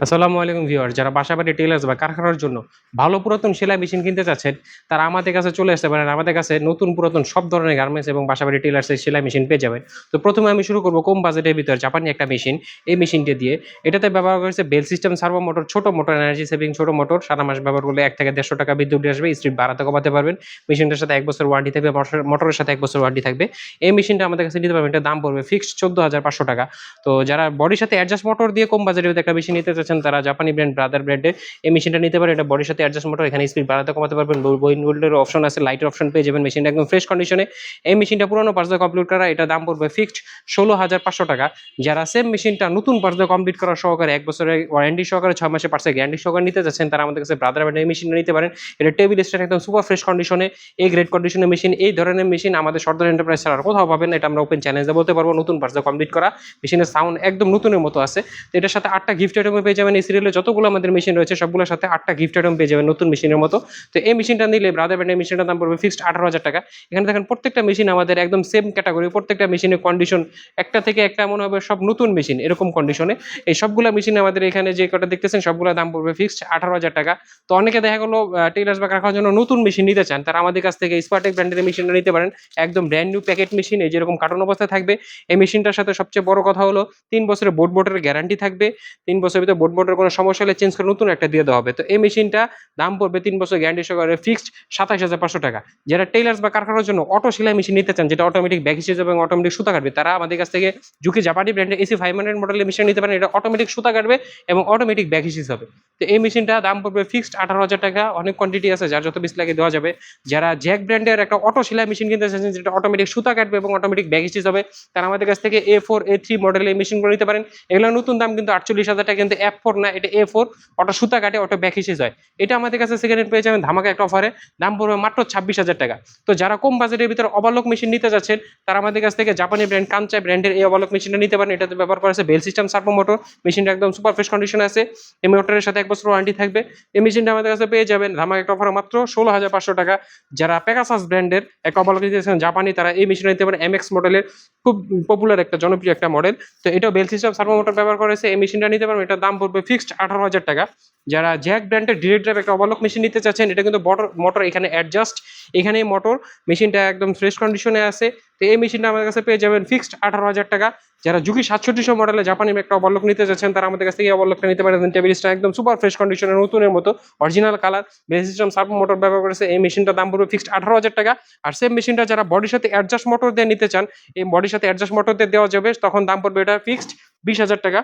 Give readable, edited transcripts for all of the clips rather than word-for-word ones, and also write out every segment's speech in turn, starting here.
আসসালামু আলাইকুম ভিউয়ার, যারা বাসাবাড়ি টেলার্স বা কারখানার জন্য ভালো পুরাতন সেলাই মেশিন কিনতে চাচ্ছেন তারা আমাদের কাছে চলে আসতে পারেন। আমাদের কাছে নতুন পুরাতন সব ধরনের গার্মেন্টস এবং বাসাবাড়ি টেলার্সের সেলাই মেশিন পেয়ে যাবেন। তো প্রথমে আমি শুরু করব কম বাজেটের ভিতর জাপানি একটা মেশিন। এই মেশিনটি দিয়ে এটাতে ব্যবহার করেছে বেল সিস্টেম সার্ভো মোটর, ছোট মোটর, এনার্জি সেভিং ছোট মোটর। সারা মাস ব্যবহার করলে 1 থেকে 150 টাকা বিদ্যুৎ আসবে, স্পিড বাড়াতে কমাতে পারবেন। মেশিনটার সাথে 1 বছর ওয়ারেন্টি থাকবে, মোটরের সাথে 1 বছর ওয়ারেন্টি থাকবে। এই মেশিনটা আমাদের কাছে নিতে পারবেন, এটার দাম পড়বে ফিক্সড 14,500 টাকা। তো যারা বডির সাথে অ্যাডজাস্ট মোটর দিয়ে কম বাজেটের একটা মেশিন নিতে চাচ্ছেন তারা জাপানি ব্র্যান্ড ব্রাদার ব্র্যান্ডের এই মেশিনটা নিতে পারেন। এটা বডির সাথে অ্যাডজাস্ট মোটর, এখানে স্পিড বাড়াতে কমাতে পারবেন, বোইন গোল্ডের অপশন আছে, লাইটের অপশন পেয়ে যাবেন। মেশিনটা একদম ফ্রেশ কন্ডিশনে। এই মেশিনটা পুরোনো পার্টস দিয়ে কমপ্লিট করা, এটা দাম পড়বে ফিক্সড 16,500 টাকা। যারা সেম মেশিনটা নতুন পার্টস দিয়ে কমপ্লিট করা সহকারে 1 বছরের ওয়ারেন্টি সহকারে 6 মাসের পার্টসের গ্যারান্টি সহকারে নিতে যাচ্ছেন তারা আমাদের কাছে ব্রাদার ব্র্যান্ডের এই মেশিনটা নিতে পারেন। এটা টেবিল স্ট্যান্ড, একদম সুপার ফ্রেশ কন্ডিশনে, এই গ্রেড কন্ডিশনের মেশিন। এই ধরনের মেশিন আমাদের সর্দার এন্টারপ্রাইজ ছাড়া আর কোথাও পাবেন না, এটা আমরা ওপেন চ্যালেঞ্জে বলতে পারবো। নতুন পার্টস দিয়ে কমপ্লিট করা মেশিনের সাউন্ড একদম নতুনের মতো আছে। তো এটার সাথে 8টা গিফট আইটেম পেয়ে যাবেন। এই সিরিয়ালে যতগুলো আমাদের মেশিন রয়েছে সবগুলোর সাথে 8টা গিফট আইটেম পেয়ে যাবেন নতুন মেশিনের মতো। তো এই মেশিনটা নিলে ব্রাদার ব্র্যান্ডের মেশিনটার দাম পড়বে ফিক্সড 18,000 টাকা। এখানে দেখেন প্রত্যেকটা মেশিন আমাদের একদম সেম ক্যাটাগরি, প্রত্যেকটা মেশিনের কন্ডিশন একটা থেকে একটা মনে হবে সব নতুন মেশিন এরকম কন্ডিশনে। এই সবগুলো মেশিন আমাদের এখানে যে কটা দেখতেছেন সবগুলো দাম পড়বে ফিক্সড 18,000 টাকা। তো অনেকে দেখা গেলো টেইলার্স বা কারখানার জন্য নতুন মেশিন নিতে চান, তারা আমাদের কাছ থেকে স্পার্টেক ব্র্যান্ডের মেশিনটা নিতে পারেন। একদম ব্র্যান্ড নিউ প্যাকেট মেশিন, এই যেরকম কার্টন অবস্থায় থাকবে। এই মেশিনটার সাথে সবচেয়ে বড় কথা হলো 3 বছরের বোর্ডের গ্যারান্টি থাকবে। 3 বছরের ভিতরে বোর্ডের কোনো সমস্যা হলে চেঞ্জ করে নতুন একটা দিয়ে দেওয়া হবে। তো এই মেশিনটা দাম পড়বে 3 বছর গ্যারান্টি সহকারে ফিক্সড 27,500 টাকা। যারা টেইলার্স বা কারখানার জন্য অটো সেলাই মেশিন নিতে চান, যেটা অটোমেটিক ব্যাক হিসেবে এবং অটোমেটিক সুতা কাটবে, তারা আমাদের কাছ থেকে জুকি জাপানি ব্র্যান্ডের AC 500 মডেলের মেশিন নিতে পারেন। এটা অটোমেটিক সুতা কাটবে এবং অটোমেটিক ব্যাক হিসেবে হবে। তো এই মেশিনটা দাম পড়বে ফিক্সড 18,000 টাকা। অনেক কোয়ান্টিটি আছে, যার যত পিস লাগে দেওয়া যাবে। যারা জ্যাক ব্র্যান্ডের একটা অটো সেলাই মেশিন কিনতে চাচ্ছেন যেটা অটোমেটিক সুতা কাটবে এবং অটোমেটিক ব্যাক হিসেবে হবে, তারা আমাদের কাছ থেকে A4 A3 মডেলের মেশিনগুলো নিতে পারেন। এগুলো নতুন দাম কিন্তু 48,000 টাকা, কিন্তু F4 না, এটা A4, অটো সুতা কাটে, অটো ব্যাক হিসেবে হয়। এটা আমাদের কাছে সেকেন্ড হ্যান্ড পেয়ে যাবেন ধামাকা একটা অফারে, দাম পড়বে মাত্র 26,000 টাকা। তো যারা কম বাজেটের ভিতরে অবালক মেশিন নিতে যাচ্ছেন তারা আমাদের কাছ থেকে জাপানি ব্র্যান্ড কাঞ্চা ব্র্যান্ডের এই অবালক মেশিনটা নিতে পারেন। এটাতে ব্যবহার করা আছে বেল সিস্টেম সার্ভো মোটর। মেশিনটা একদম সুপার ফ্রেশ কন্ডিশনে আছে। এই মোটরের সাথে 1 বছর ওয়ারেন্টি থাকবে। এই মেশিনটা আমাদের কাছে পেয়ে যাবেন ধামাকা একটা অফারে মাত্র 16,500 টাকা। যারা পেগাসাস ব্র্যান্ডের একটা অবালক নিতে চাচ্ছেন জাপানি, তারা এই মেশিনটা নিতে পারেন। MX মডেলের খুব পপুলার একটা জনপ্রিয় একটা মডেল। তো এটাও বেল সিস্টেম সার্ভো মোটর ব্যবহার করেছে। এই মেশিনটা নিতে পারবেন, এটার দাম পড়বে ফিক্সড 18,000 টাকা। যারা জ্যাক ব্র্যান্ডের ডিরেক্ট ড্রাইভ একটা অবালক মেশিন নিতে চাচ্ছেন, এটা কিন্তু মোটর এখানে অ্যাডজাস্ট, এখানে মোটর, মেশিনটা একদম ফ্রেশ কন্ডিশনে আছে। তো এই মেশিনটা আমাদের কাছে পেয়ে যাবেন ফিক্সড 18,000 টাকা। যারা জুকি 700 মডেলে জাপানি একটা অবালক নিতে চাচ্ছেন তারা আমাদের কাছ থেকে অবালকটা নিতে পারেন। টেবিলটা একদম সুপার ফ্রেশ কন্ডিশনে, নতুনের মতো, অরিজিনাল কালার, বেল সিস্টেম সার্ভো মোটর ব্যবহার করেছে। এই মেশিনটার দাম পড়বে ফিক্সড 18,000 টাকা। আর সেম মেশিনটা যারা বডির সাথে অ্যাডজাস্ট মোটর দিয়ে নিতে চান, এই বডির সাথে অ্যাডজাস্ট মোটর দিয়ে দেওয়া যাবে, তখন দাম পড়বে এটা ফিক্সড 20,000 টাকা।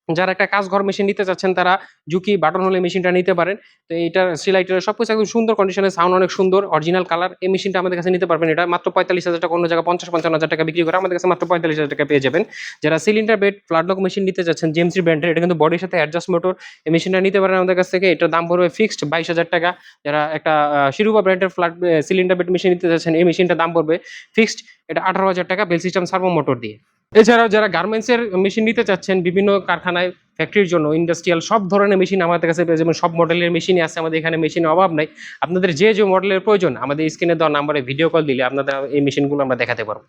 যারা একটা কাজ ঘর মেশিন নিতে চাচ্ছেন তারা জুকি বাটন হোলের মেশিনটা নিতে পারেন। তো এইটার সেলাইটার সবকিছু একদম সুন্দর কন্ডিশনে, সাউন্ড অনেক সুন্দর, অরিজিনাল কালার। এই মেশিনটা আমাদের কাছে নিতে পারবেন। এটা মাত্র 45,000 টাকা, অন্য জায়গায় 50-55,000 টাকা বিক্রি করে, আমাদের কাছে মাত্র 45,000 টাকা পেয়ে যাবেন। যারা সিলিন্ডার বেড ফ্ল্যাটলক মেশিন নিতে চাচ্ছেন জেমসি ব্র্যান্ডের, এটা কিন্তু বডির সাথে অ্যাডজাস্ট মোটর, এই মেশিনটা নিতে পারেন আমাদের কাছ থেকে। এটার দাম পড়বে ফিক্সড 22,000 টাকা। যারা একটা শিরুবা ব্র্যান্ডের ফ্ল্যাট সিলিন্ডার বেড মেশিন নিতে চাচ্ছেন, এই মেশিনটার দাম পড়বে ফিক্সড এটা 18,000 টাকা, বেল সিস্টেম সার্ভো মোটর দিয়ে। এছাড়াও যারা গার্মেন্টসের মেশিন নিতে চাচ্ছেন, বিভিন্ন কারখানায় ফ্যাক্টরির জন্য ইন্ডাস্ট্রিয়াল সব ধরনের মেশিন আমাদের কাছে পেয়ে যাবেন। সব মডেলের মেশিনই আছে আমাদের এখানে, মেশিনের অভাব নাই। আপনাদের যে যে মডেলের প্রয়োজন আমাদের স্ক্রিনে দেওয়া নাম্বারে ভিডিও কল দিলে আপনাদের এই মেশিনগুলো আমরা দেখাতে পারবো।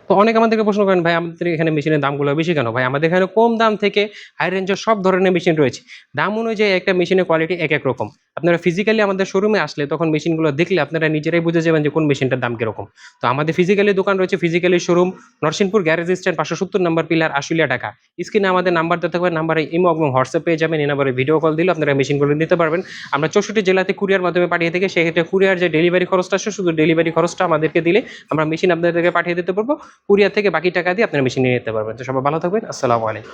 তো অনেকে আমাদেরকে প্রশ্ন করেন, ভাই আমাদের এখানে মেশিনের দামগুলো বেশি কেন? ভাই আমাদের এখানে কম দাম থেকে হাই রেঞ্জের সব ধরনের মেশিন রয়েছে। দাম অনুযায়ী একটা মেশিনের কোয়ালিটি এক এক রকম। আপনারা ফিজিক্যালি আমাদের শোরুমে আসলে তখন মেশিনগুলো দেখলে আপনারা নিজেরাই বুঝে যাবেন যে কোন মেশিনটার দাম কিরকম। তো আমাদের ফিজিক্যালি দোকান রয়েছে, physically showroom Narsinghpur garage stand 570 নম্বর পিলার, আশুলিয়া, ঢাকা। স্ক্রিনে আমাদের নাম্বার দিতে হবে, নাম্বারে ইমো এবং হোয়াটসঅ্যাপ পেয়ে যাবেন। এই নাম্বারে ভিডিও কল দিলে আপনারা মেশিনগুলো নিতে পারবেন। আমরা 64 জেলাতে কুরিয়ার মাধ্যমে পাঠিয়ে থেকে, সেক্ষেত্রে কুরিয়ার যে ডেলিভারি খরচটা আসে, শুধু ডেলিভারি খরচটা আমাদেরকে দিলে আমরা মেশিন আপনাদেরকে পাঠিয়ে দিতে পারবো। কুরিয়ার থেকে বাকি টাকা দিয়ে আপনারা মেশিন নিয়ে নিতে পারবেন। তো সবাই ভালো থাকবেন। আসসালামু আলাইকুম।